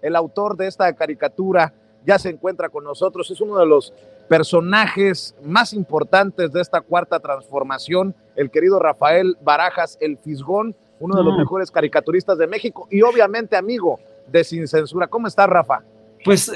el autor de esta caricatura, ya se encuentra con nosotros. Es uno de los personajes más importantes de esta cuarta transformación, el querido Rafael Barajas, el Fisgón, uno de los mejores caricaturistas de México y obviamente amigo de Sin Censura. ¿Cómo estás, Rafa? Pues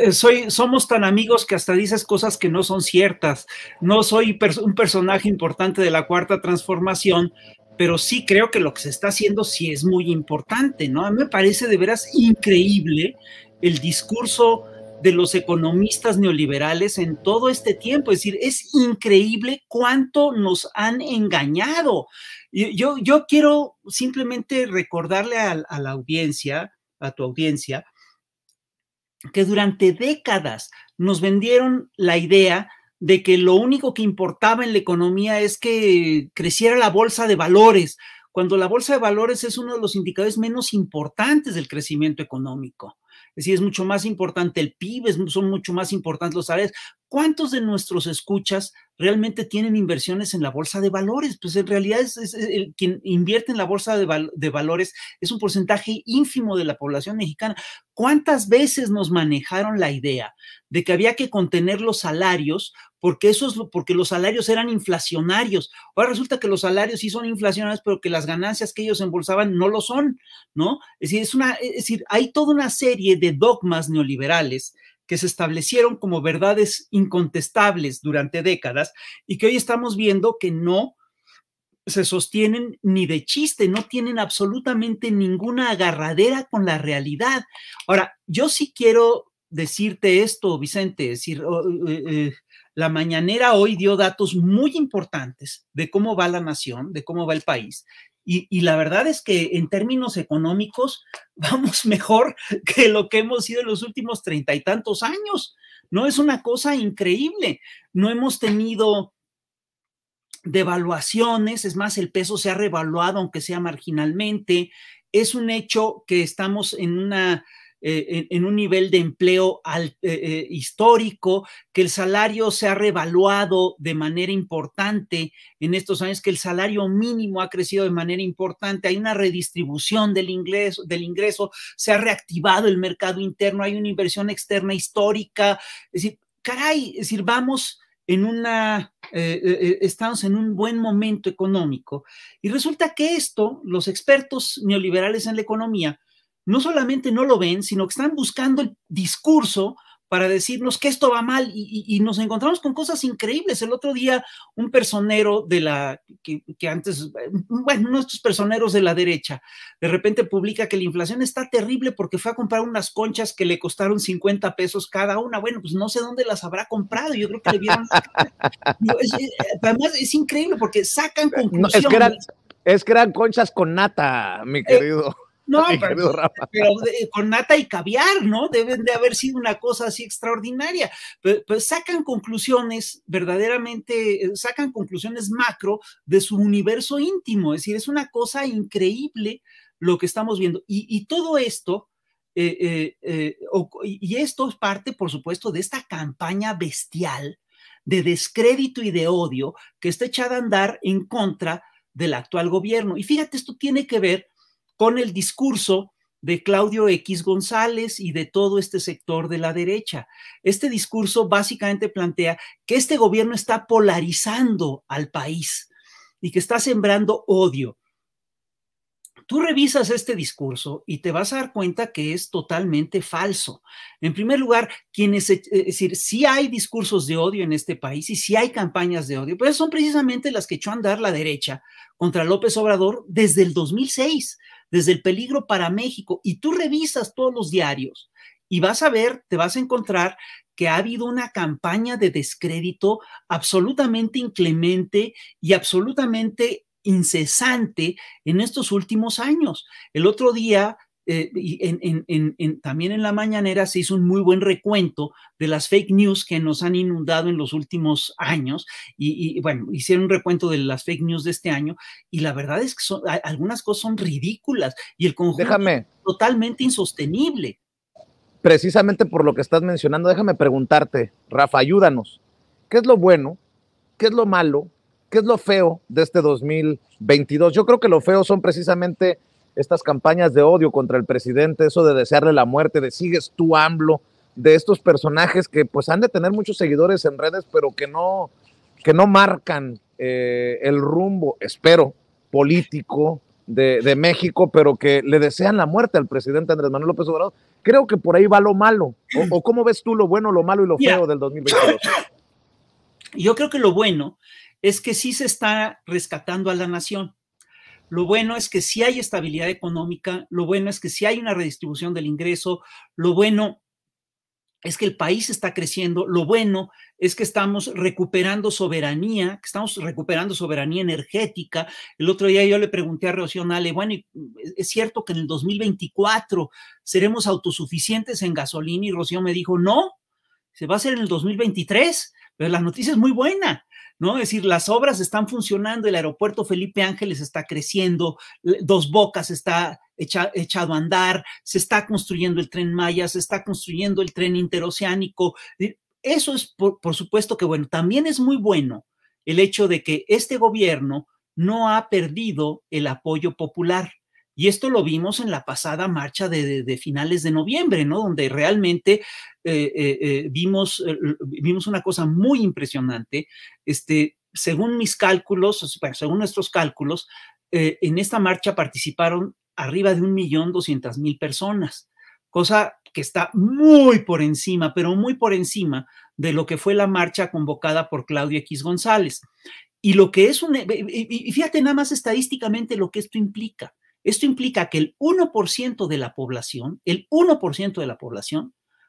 somos tan amigos que hasta dices cosas que no son ciertas. No soy un personaje importante de la cuarta transformación, pero sí creo que lo que se está haciendo sí es muy importante, ¿no? A mí me parece de veras increíble el discurso de los economistas neoliberales en todo este tiempo. Es decir, es increíble cuánto nos han engañado. Yo quiero simplemente recordarle a la audiencia, a tu audiencia, que durante décadas nos vendieron la idea de que lo único que importaba en la economía es que creciera la bolsa de valores, cuando la bolsa de valores es uno de los indicadores menos importantes del crecimiento económico. Es decir, es mucho más importante el PIB, son mucho más importantes los salarios. ¿Cuántos de nuestros escuchas realmente tienen inversiones en la bolsa de valores? Pues en realidad quien invierte en la bolsa de valores es un porcentaje ínfimo de la población mexicana. ¿Cuántas veces nos manejaron la idea de que había que contener los salarios porque los salarios eran inflacionarios? Ahora resulta que los salarios sí son inflacionarios, pero que las ganancias que ellos embolsaban no lo son, ¿no? Es decir, hay toda una serie de dogmas neoliberales que se establecieron como verdades incontestables durante décadas y que hoy estamos viendo que no se sostienen ni de chiste, no tienen absolutamente ninguna agarradera con la realidad. Ahora, yo sí quiero decirte esto, Vicente, es decir, la mañanera hoy dio datos muy importantes de cómo va la nación, de cómo va el país. Y la verdad es que en términos económicos vamos mejor que lo que hemos sido en los últimos 30 y tantos años. No es una cosa increíble. No hemos tenido devaluaciones, es más, el peso se ha revaluado, aunque sea marginalmente. Es un hecho que estamos en un nivel de empleo histórico, que el salario se ha revaluado de manera importante en estos años, que el salario mínimo ha crecido de manera importante, hay una redistribución del ingreso, se ha reactivado el mercado interno, hay una inversión externa histórica. Es decir, caray, es decir, estamos en un buen momento económico. Y resulta que esto, los expertos neoliberales en la economía, no solamente no lo ven, sino que están buscando el discurso para decirnos que esto va mal y nos encontramos con cosas increíbles. El otro día un personero que antes, bueno, uno de estos personeros de la derecha, de repente publica que la inflación está terrible porque fue a comprar unas conchas que le costaron 50 pesos cada una. Bueno, pues no sé dónde las habrá comprado, yo creo que le vieron. Además es increíble porque sacan conclusiones. Es que eran conchas con nata, mi querido. No, pero con nata y caviar, ¿no? Deben de haber sido una cosa así extraordinaria. Pero sacan conclusiones verdaderamente, sacan conclusiones macro de su universo íntimo. Es decir, es una cosa increíble lo que estamos viendo. Y todo esto, y esto es parte, por supuesto, de esta campaña bestial de descrédito y de odio que está echada a andar en contra del actual gobierno. Y fíjate, esto tiene que ver con el discurso de Claudio X González y de todo este sector de la derecha. Este discurso básicamente plantea que este gobierno está polarizando al país y que está sembrando odio. Tú revisas este discurso y te vas a dar cuenta que es totalmente falso. En primer lugar, es decir, sí hay discursos de odio en este país y sí hay campañas de odio, pero son precisamente las que echó a andar la derecha contra López Obrador desde el 2006, desde el peligro para México. Y tú revisas todos los diarios y vas a ver, te vas a encontrar que ha habido una campaña de descrédito absolutamente inclemente y absolutamente incesante en estos últimos años. El otro día, también en la mañanera, se hizo un muy buen recuento de las fake news que nos han inundado en los últimos años y bueno, hicieron un recuento de las fake news de este año y la verdad es que algunas cosas son ridículas y el conjunto es totalmente insostenible. Precisamente por lo que estás mencionando, déjame preguntarte, Rafa, ayúdanos. ¿Qué es lo bueno? ¿Qué es lo malo? ¿Qué es lo feo de este 2022? Yo creo que lo feo son precisamente estas campañas de odio contra el presidente, eso de desearle la muerte, de sigues tú AMLO, de estos personajes que pues han de tener muchos seguidores en redes, pero que no marcan el rumbo, espero, político de México, pero que le desean la muerte al presidente Andrés Manuel López Obrador. Creo que por ahí va lo malo. ¿O cómo ves tú lo bueno, lo malo y lo feo del 2022? Yo creo que lo bueno es que sí se está rescatando a la nación. Lo bueno es que sí hay estabilidad económica, lo bueno es que sí hay una redistribución del ingreso, lo bueno es que el país está creciendo, lo bueno es que estamos recuperando soberanía, energética. El otro día yo le pregunté a Rocío Nale, bueno, ¿es cierto que en el 2024 seremos autosuficientes en gasolina? Y Rocío me dijo, no, se va a hacer en el 2023, pero la noticia es muy buena, ¿no? Es decir, las obras están funcionando, el aeropuerto Felipe Ángeles está creciendo, Dos Bocas está echado a andar, se está construyendo el Tren Maya, se está construyendo el tren interoceánico. Eso es, por supuesto que bueno. También es muy bueno el hecho de que este gobierno no ha perdido el apoyo popular. Y esto lo vimos en la pasada marcha de finales de noviembre, ¿no? Donde realmente vimos una cosa muy impresionante. Según mis cálculos, según nuestros cálculos, en esta marcha participaron arriba de 1.200.000 personas, cosa que está muy por encima, pero muy por encima de lo que fue la marcha convocada por Claudio X González. Y lo que es y fíjate nada más estadísticamente lo que esto implica. Esto implica que el 1% de la población,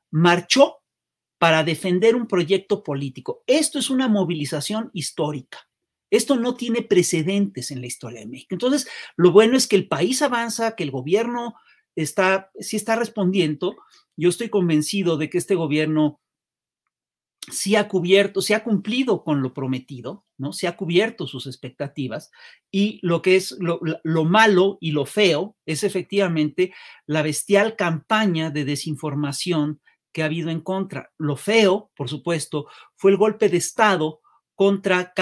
marchó para defender un proyecto político. Esto es una movilización histórica. Esto no tiene precedentes en la historia de México. Entonces, lo bueno es que el país avanza, que el gobierno sí está respondiendo. Yo estoy convencido de que este gobierno sí ha cumplido con lo prometido, ¿no? Se ha cubierto sus expectativas, y lo que es lo malo y lo feo es efectivamente la bestial campaña de desinformación que ha habido en contra. Lo feo, por supuesto, fue el golpe de Estado contra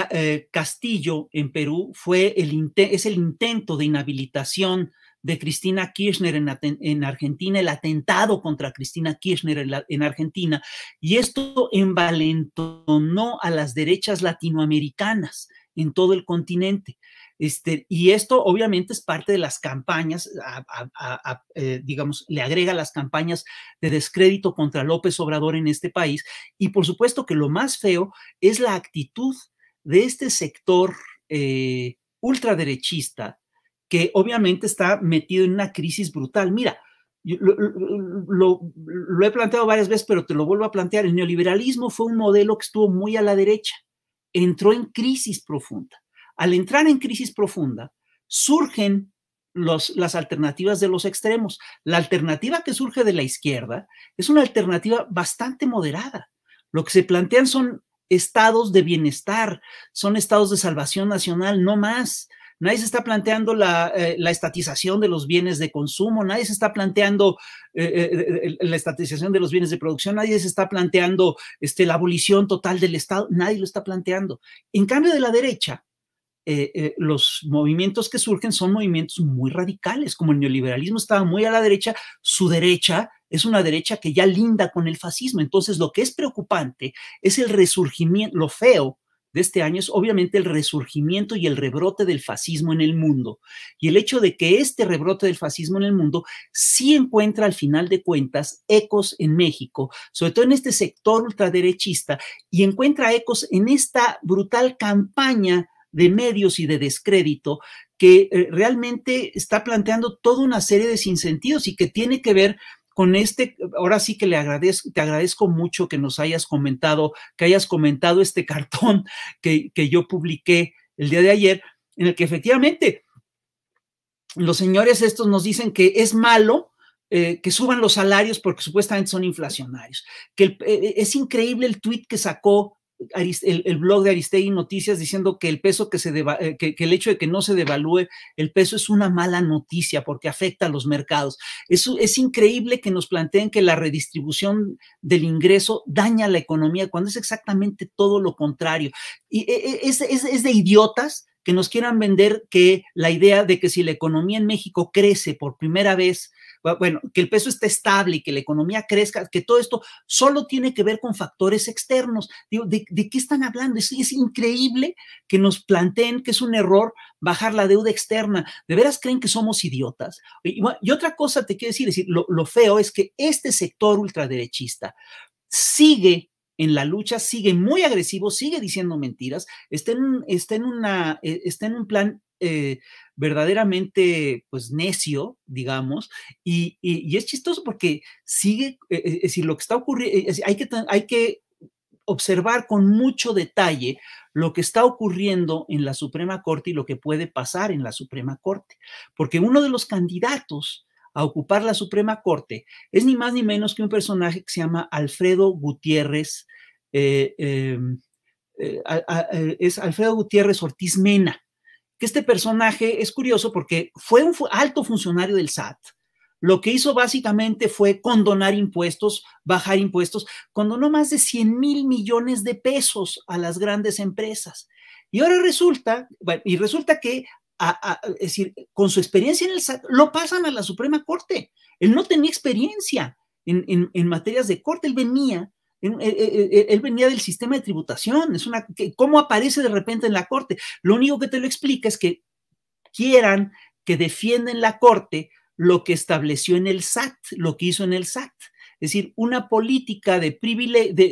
Castillo en Perú, es el intento de inhabilitación de Cristina Kirchner en Argentina, el atentado contra Cristina Kirchner en Argentina, y esto envalentonó a las derechas latinoamericanas en todo el continente. Y esto obviamente es parte de las campañas, digamos, le agrega las campañas de descrédito contra López Obrador en este país. Y por supuesto que lo más feo es la actitud de este sector ultraderechista, que obviamente está metido en una crisis brutal. Mira, lo he planteado varias veces, pero te lo vuelvo a plantear. El neoliberalismo fue un modelo que estuvo muy a la derecha, entró en crisis profunda. Al entrar en crisis profunda, surgen las alternativas de los extremos. La alternativa que surge de la izquierda es una alternativa bastante moderada. Lo que se plantean son estados de bienestar, son estados de salvación nacional, no más. Nadie se está planteando la estatización de los bienes de consumo, nadie se está planteando la estatización de los bienes de producción, nadie se está planteando la abolición total del Estado, nadie lo está planteando. En cambio, de la derecha, los movimientos que surgen son movimientos muy radicales. Como el neoliberalismo estaba muy a la derecha, su derecha es una derecha que ya linda con el fascismo. Entonces, lo que es preocupante es el resurgimiento. Lo feo de este año es obviamente el resurgimiento y el rebrote del fascismo en el mundo. Y el hecho de que este rebrote del fascismo en el mundo sí encuentra al final de cuentas ecos en México, sobre todo en este sector ultraderechista, y encuentra ecos en esta brutal campaña de medios y de descrédito que realmente está planteando toda una serie de sinsentidos y que tiene que ver con ahora sí que te agradezco mucho que nos hayas comentado este cartón que yo publiqué el día de ayer, en el que efectivamente los señores estos nos dicen que es malo que suban los salarios porque supuestamente son inflacionarios. Es increíble el tuit que sacó el blog de Aristegui Noticias diciendo que el peso que el hecho de que no se devalúe el peso es una mala noticia porque afecta a los mercados. Es increíble que nos planteen que la redistribución del ingreso daña la economía cuando es exactamente todo lo contrario. Y es de idiotas que nos quieran vender que la idea de que si la economía en México crece por primera vez, bueno, que el peso esté estable y que la economía crezca, que todo esto solo tiene que ver con factores externos. Digo, ¿de qué están hablando? Es increíble que nos planteen que es un error bajar la deuda externa. ¿De veras creen que somos idiotas? Y otra cosa te quiero decir, lo feo es que este sector ultraderechista sigue en la lucha, sigue muy agresivo, sigue diciendo mentiras, está en un plan verdaderamente pues necio, digamos, y es chistoso porque sigue, es decir, lo que está ocurriendo, hay que observar con mucho detalle lo que está ocurriendo en la Suprema Corte y lo que puede pasar en la Suprema Corte, porque uno de los candidatos a ocupar la Suprema Corte es ni más ni menos que un personaje que se llama Alfredo Gutiérrez, es Alfredo Gutiérrez Ortiz Mena, que este personaje es curioso porque fue un alto funcionario del SAT. Lo que hizo básicamente fue condonar impuestos, bajar impuestos, condonó más de 100,000 millones de pesos a las grandes empresas. Y ahora resulta que es decir, con su experiencia en el SAT, lo pasan a la Suprema Corte. Él no tenía experiencia en materias de corte, él venía del sistema de tributación. ¿Cómo aparece de repente en la Corte? Lo único que te lo explica es que quieran que defiendan la Corte lo que estableció en el SAT, lo que hizo en el SAT. Es decir, una política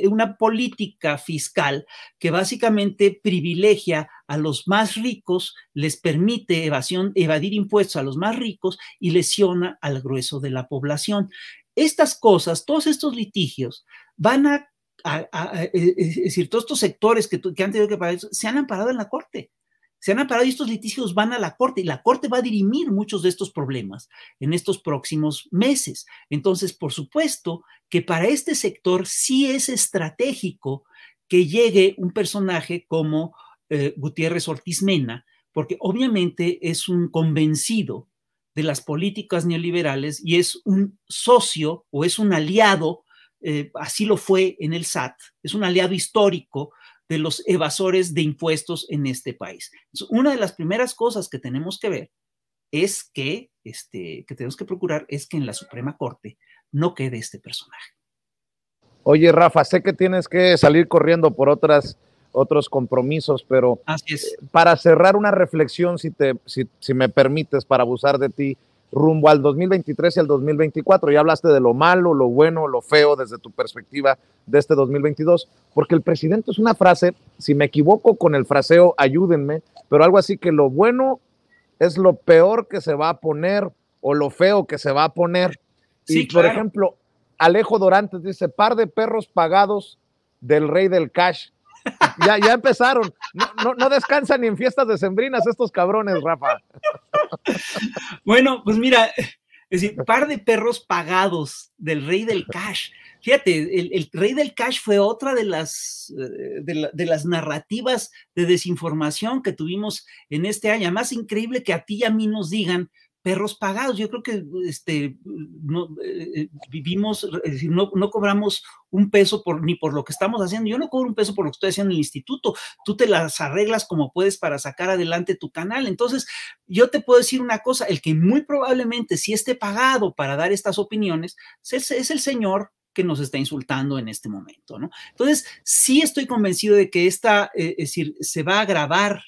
una política fiscal que básicamente privilegia a los más ricos, les permite evadir impuestos a los más ricos y lesiona al grueso de la población. Estas cosas, todos estos litigios van es decir, todos estos sectores que han tenido que pagar, se han amparado en la Corte. Se han amparado y estos litigios van a la Corte y la Corte va a dirimir muchos de estos problemas en estos próximos meses. Entonces, por supuesto que para este sector sí es estratégico que llegue un personaje como Gutiérrez Ortiz Mena, porque obviamente es un convencido de las políticas neoliberales y es un socio o es un aliado, así lo fue en el SAT, es un aliado histórico de los evasores de impuestos en este país. Entonces, una de las primeras cosas que tenemos que ver es que tenemos que procurar es que en la Suprema Corte no quede este personaje. Oye, Rafa, sé que tienes que salir corriendo por otros compromisos, pero así es. Para cerrar una reflexión, si me permites, para abusar de ti, rumbo al 2023 y al 2024. Ya hablaste de lo malo, lo bueno, lo feo desde tu perspectiva de este 2022, porque el presidente es una frase, si me equivoco con el fraseo, ayúdenme, pero algo así que lo bueno es lo peor que se va a poner o lo feo que se va a poner. Sí, y por claro. ejemplo, Alejo Dorantes dice, par de perros pagados del rey del cash. Ya empezaron. No descansan ni en fiestas decembrinas estos cabrones, Rafa. Bueno, pues mira, es decir, par de perros pagados del rey del cash. Fíjate, el rey del cash fue otra de las narrativas de desinformación que tuvimos en este año. Más increíble que a ti y a mí nos digan perros pagados. Yo creo que vivimos, es decir, no cobramos un peso ni por lo que estamos haciendo. Yo no cobro un peso por lo que estoy haciendo en el instituto. Tú te las arreglas como puedes para sacar adelante tu canal. Entonces, yo te puedo decir una cosa, el que muy probablemente sí esté pagado para dar estas opiniones es el señor que nos está insultando en este momento, ¿no? Entonces, sí estoy convencido de que es decir, se va a agravar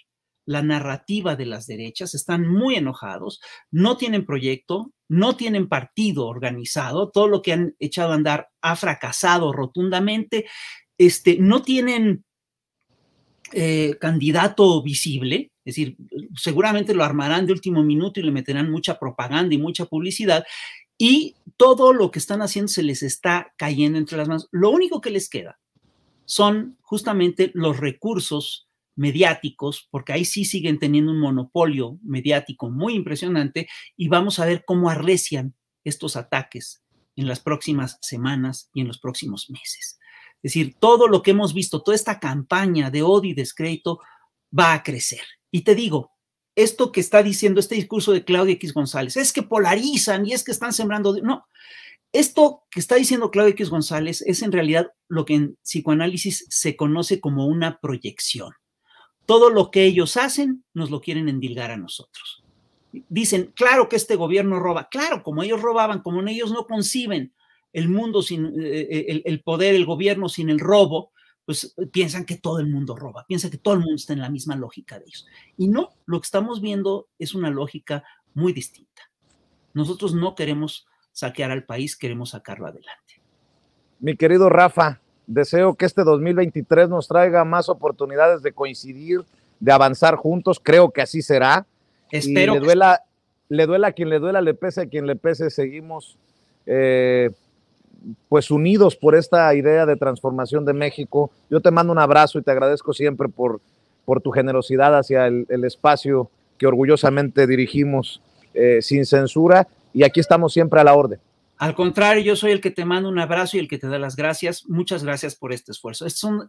la narrativa de las derechas, están muy enojados, no tienen proyecto, no tienen partido organizado, todo lo que han echado a andar ha fracasado rotundamente, no tienen candidato visible, es decir, seguramente lo armarán de último minuto y le meterán mucha propaganda y mucha publicidad, y todo lo que están haciendo se les está cayendo entre las manos. Lo único que les queda son justamente los recursos mediáticos, porque ahí sí siguen teniendo un monopolio mediático muy impresionante, y vamos a ver cómo arrecian estos ataques en las próximas semanas y en los próximos meses. Es decir, todo lo que hemos visto, toda esta campaña de odio y descrédito va a crecer. Y te digo, esto que está diciendo este discurso de Claudia X González, es que polarizan y es que están sembrando, no, esto que está diciendo Claudia X González es en realidad lo que en psicoanálisis se conoce como una proyección. todo lo que ellos hacen nos lo quieren endilgar a nosotros. Dicen, claro que este gobierno roba, claro, como ellos robaban, como ellos no conciben el mundo sin el poder, el gobierno sin el robo, pues piensan que todo el mundo roba, piensan que todo el mundo está en la misma lógica de ellos. Y no, lo que estamos viendo es una lógica muy distinta. Nosotros no queremos saquear al país, queremos sacarlo adelante. Mi querido Rafa, deseo que este 2023 nos traiga más oportunidades de coincidir, de avanzar juntos, creo que así será. Espero. Y le duela a quien le duela, le pese a quien le pese, seguimos pues unidos por esta idea de transformación de México. Yo te mando un abrazo y te agradezco siempre por tu generosidad hacia el espacio que orgullosamente dirigimos sin censura, y aquí estamos siempre a la orden. Al contrario, yo soy el que te manda un abrazo y el que te da las gracias. Muchas gracias por este esfuerzo. Esto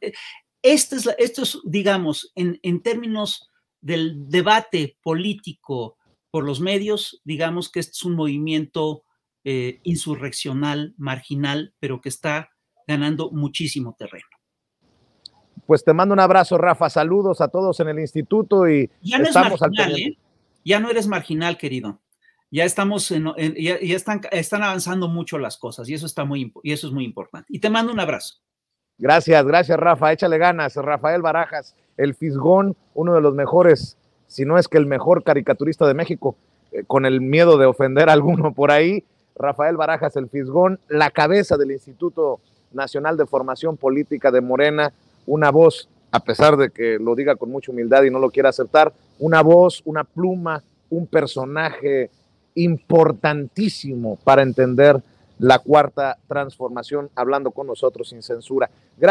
es, digamos, en términos del debate político por los medios, digamos que este es un movimiento insurreccional, marginal, pero que está ganando muchísimo terreno. Pues te mando un abrazo, Rafa. Saludos a todos en el instituto y ya no estamos al pendiente. Ya no eres marginal, querido. Ya estamos ya están avanzando mucho las cosas y eso es muy importante. Y te mando un abrazo. Gracias, Rafa. Échale ganas. Rafael Barajas, el Fisgón, uno de los mejores, si no es que el mejor caricaturista de México, con el miedo de ofender a alguno por ahí. Rafael Barajas, el Fisgón, la cabeza del Instituto Nacional de Formación Política de Morena, una voz, a pesar de que lo diga con mucha humildad y no lo quiera aceptar, una voz, una pluma, un personaje importantísimo para entender la cuarta transformación, hablando con nosotros sin censura. Gracias.